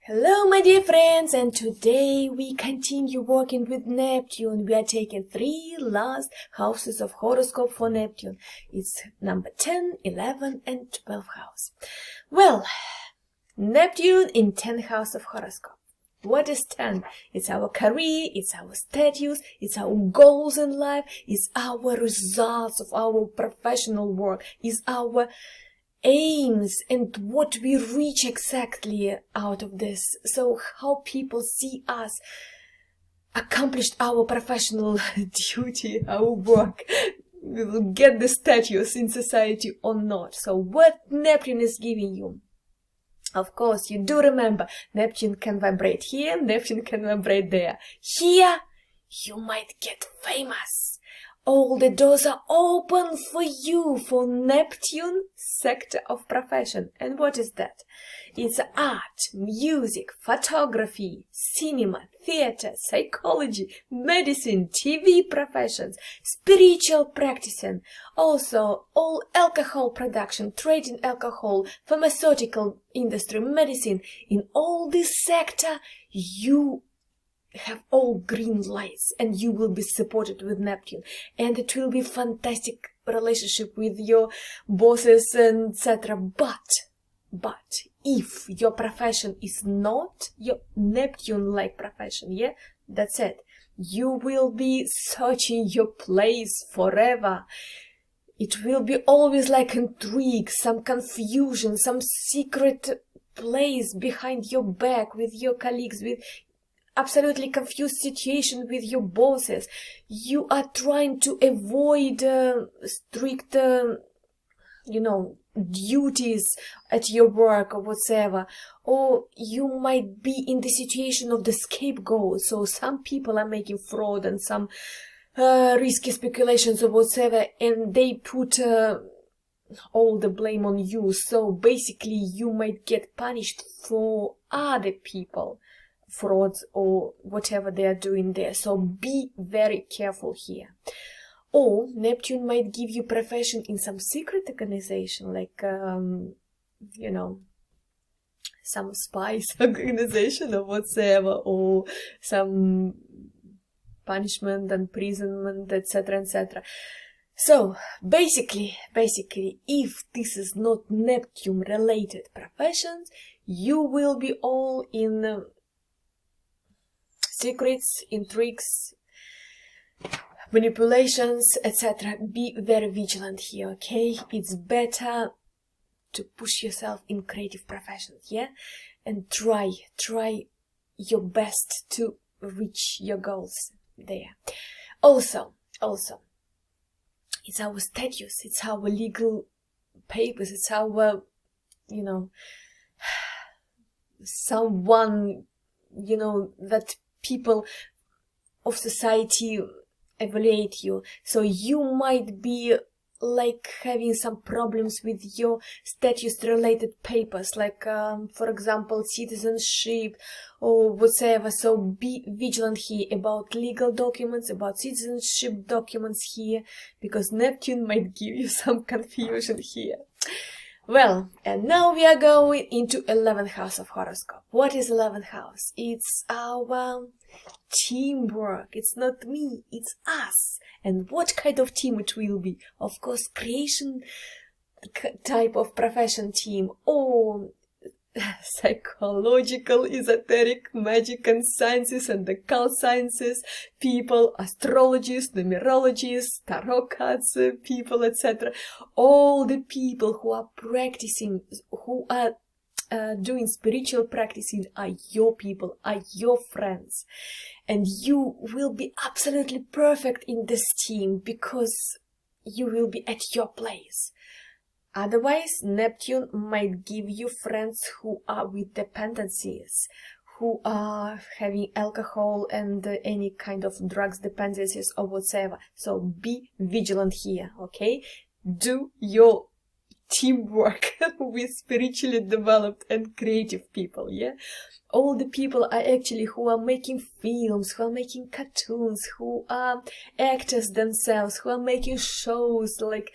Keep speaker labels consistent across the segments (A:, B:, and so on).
A: Hello my dear friends, and today we continue working with Neptune. We are taking 3 last houses of horoscope for Neptune. It's number 10, 11 and 12 house. Well, Neptune in 10th house of horoscope. What is 10? It's our career, it's our status, it's our goals in life, it's our results of our professional work, it's our aims and what we reach exactly out of this. So how people see us accomplished our professional duty, our work, we will get the status in society or not. So what Neptune is giving you? Of course, you do remember, Neptune can vibrate here, Neptune can vibrate there. Here, you might get famous. All the doors are open for you, for Neptune sector of profession. And what is that? It's art, music, photography, cinema, theater, psychology, medicine, TV professions, spiritual practicing, also all alcohol production, trading alcohol, pharmaceutical industry, medicine. In all this sector, you have all green lights and you will be supported with Neptune, and it will be fantastic relationship with your bosses and etc. But if your profession is not your Neptune-like profession, yeah, that's it. You will be searching your place forever. It will be always like intrigue, some confusion, some secret place behind your back with your colleagues, with absolutely confused situation with your bosses. You are trying to avoid strict, duties at your work or whatever. Or you might be in the situation of the scapegoat. So some people are making fraud and some risky speculations or whatever, and they put all the blame on you. So basically you might get punished for other people frauds or whatever they are doing there. So be very careful here. Or Neptune might give you profession in some secret organization, like some spice organization or whatsoever, or some punishment, imprisonment, etc., etc. So basically, if this is not Neptune related professions, you will be all in secrets, intrigues, manipulations, etc. Be very vigilant here, okay? It's better to push yourself in creative professions, yeah? And try your best to reach your goals there. Also, it's our status, it's our legal papers, it's our, someone, that people of society evaluate you. So you might be like having some problems with your status related papers, like for example citizenship or whatever. So be vigilant here about legal documents, about citizenship documents here, because Neptune might give you some confusion here. Well, and now we are going into 11th house of horoscope. What is 11th house? It's our teamwork. It's not me, it's us. And what kind of team it will be? Of course, creation type of profession team, or psychological, esoteric, magic and sciences and occult sciences people, astrologists, numerologists, tarot cards people, etc. All the people who are practicing, who are doing spiritual practicing are your people, are your friends. And you will be absolutely perfect in this team because you will be at your place. Otherwise, Neptune might give you friends who are with dependencies, who are having alcohol and any kind of drugs dependencies or whatever. So be vigilant here, okay? Do your teamwork with spiritually developed and creative people, yeah? All the people are actually who are making films, who are making cartoons, who are actors themselves, who are making shows, like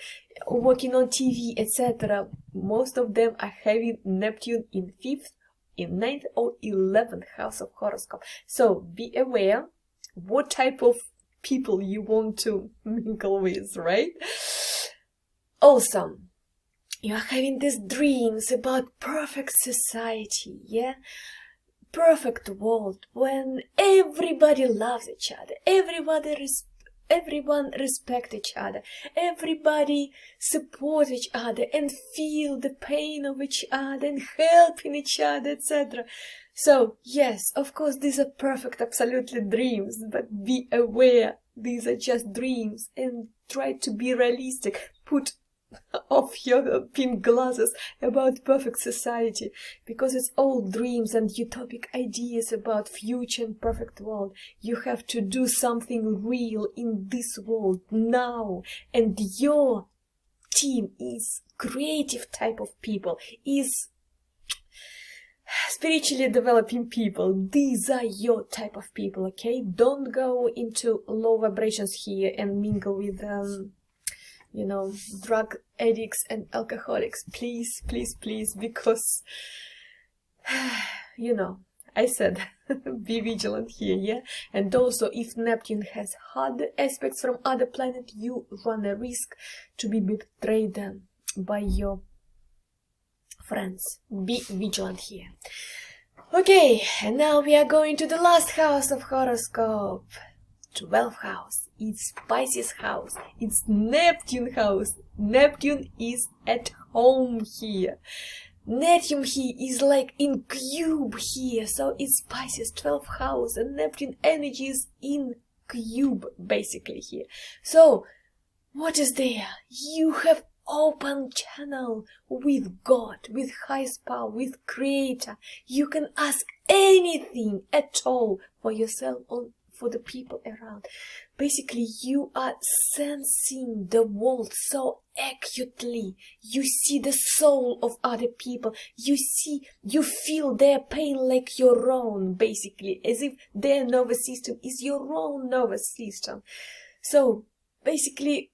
A: working on TV, etc. Most of them are having Neptune in 5th in 9th or 11th house of horoscope. So be aware what type of people you want to mingle with, right? Also, you are having these dreams about perfect society, yeah? Perfect world when everybody loves each other, everyone respect each other, everybody support each other and feel the pain of each other and helping each other, etc. So yes, of course, these are perfect, absolutely dreams, but be aware these are just dreams and try to be realistic. Put off your pink glasses about perfect society, because it's all dreams and utopic ideas about future and perfect world. You have to do something real in this world now, and your team is creative type of people, is spiritually developing people. These are your type of people, okay? Don't go into low vibrations here and mingle with you know, drug addicts and alcoholics. Please, please, please, because, you know, I said, be vigilant here, yeah? And also, if Neptune has hard aspects from other planets, you run a risk to be betrayed then by your friends. Be vigilant here. Okay, and now we are going to the last house of horoscope. 12th house. It's Pisces house. It's Neptune house. Neptune is at home here. Neptune here is like in cube here. So it's Pisces 12th house and Neptune energy is in cube basically here. So what is there? You have open channel with God, with highest power, with creator. You can ask anything at all for yourself or for the people around. Basically, you are sensing the world so acutely. You see the soul of other people. You feel their pain like your own, basically, as if their nervous system is your own nervous system. So, basically,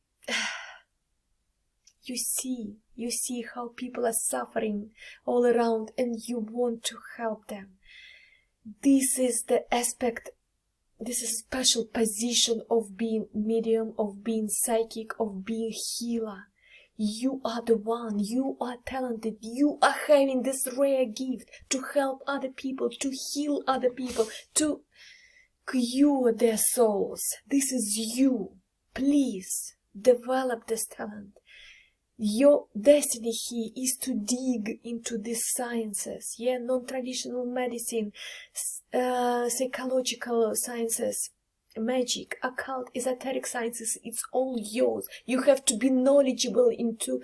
A: you see how people are suffering all around and you want to help them. This is the aspect. This is a special position of being medium, of being psychic, of being healer. You are the one, you are talented, you are having this rare gift to help other people, to heal other people, to cure their souls. This is you. Please develop this talent. Your destiny here is to dig into these sciences, yeah, non-traditional medicine, psychological sciences, magic, occult, esoteric sciences. It's all yours. You have to be knowledgeable into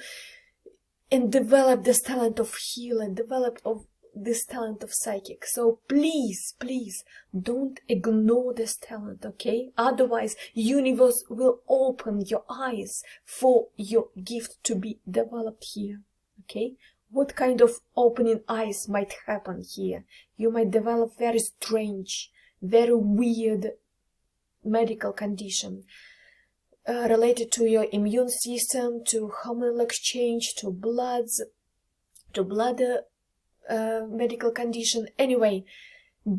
A: and develop this talent of healing, develop of this talent of psychic. So please, please don't ignore this talent, okay? Otherwise, universe will open your eyes for your gift to be developed here, okay? What kind of opening eyes might happen here? You might develop very strange, very weird medical condition related to your immune system, to hormonal exchange, to blood medical condition. Anyway,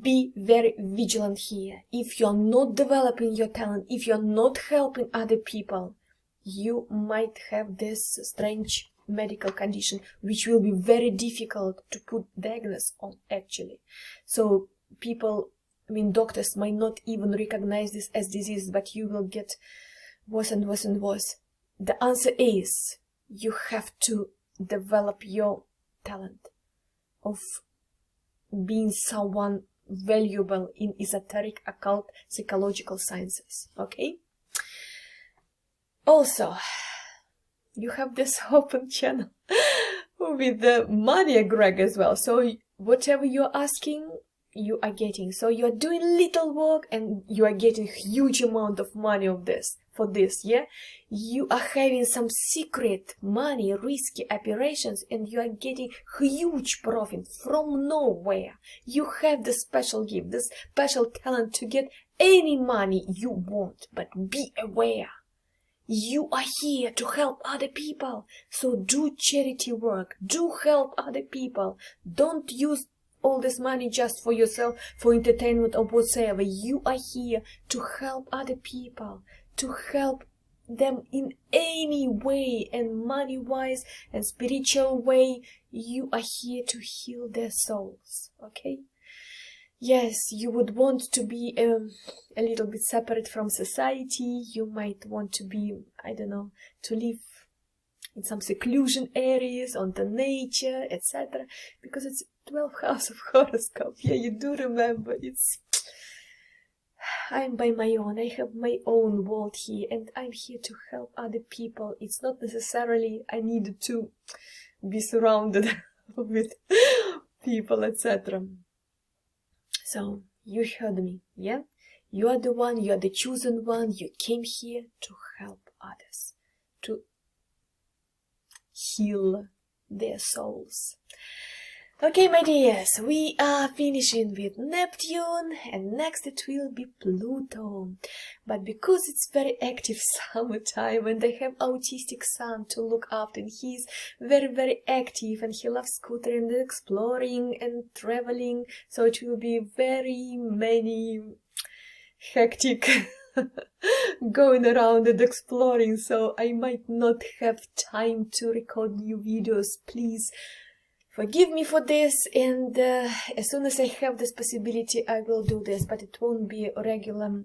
A: be very vigilant here. If you're not developing your talent, if you're not helping other people, you might have this strange medical condition, which will be very difficult to put diagnosis on actually. So people, doctors might not even recognize this as disease, but you will get worse and worse and worse. The answer is you have to develop your talent of being someone valuable in esoteric, occult, psychological sciences, okay? Also, you have this open channel with the money egg as well. So whatever you're asking, you are getting. So you're doing little work and you are getting huge amount of money of this. For this, yeah, you are having some secret money, risky operations, and you are getting huge profit from nowhere. You have the special gift, this special talent to get any money you want, but be aware. You are here to help other people, so do charity work, do help other people. Don't use all this money just for yourself, for entertainment or whatsoever. You are here to help other people, to help them in any way, and money-wise and spiritual way. You are here to heal their souls, okay? Yes, you would want to be a little bit separate from society. You might want to be, I don't know, to live in some seclusion areas, on the nature, etc. Because it's 12th house of horoscope. Yeah, you do remember. I'm by my own. I have my own world here, and I'm here to help other people. It's not necessarily I need to be surrounded with people, etc. So, you heard me, yeah? You are the one, you are the chosen one. You came here to help others, to heal their souls. Okay, my dears, we are finishing with Neptune, and next it will be Pluto. But because it's very active summertime and I have autistic son to look after, and he's very, very active, and he loves scootering and exploring and traveling, so it will be very many hectic going around and exploring, so I might not have time to record new videos. Please forgive me for this, and as soon as I have this possibility, I will do this, but it won't be regular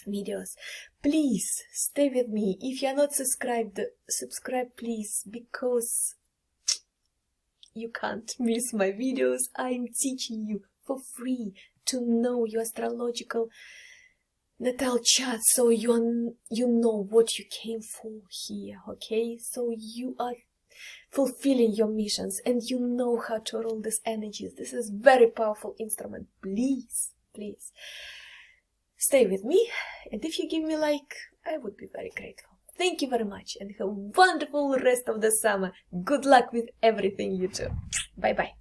A: videos. Please stay with me. If you are not subscribed, subscribe please, because you can't miss my videos. I'm teaching you for free to know your astrological Natal chart, so you know what you came for here, okay? So you are fulfilling your missions, and you know how to roll these energies. This is very powerful instrument. Please, please stay with me, and if you give me a like, I would be very grateful. Thank you very much, and have a wonderful rest of the summer. Good luck with everything you do. Bye bye.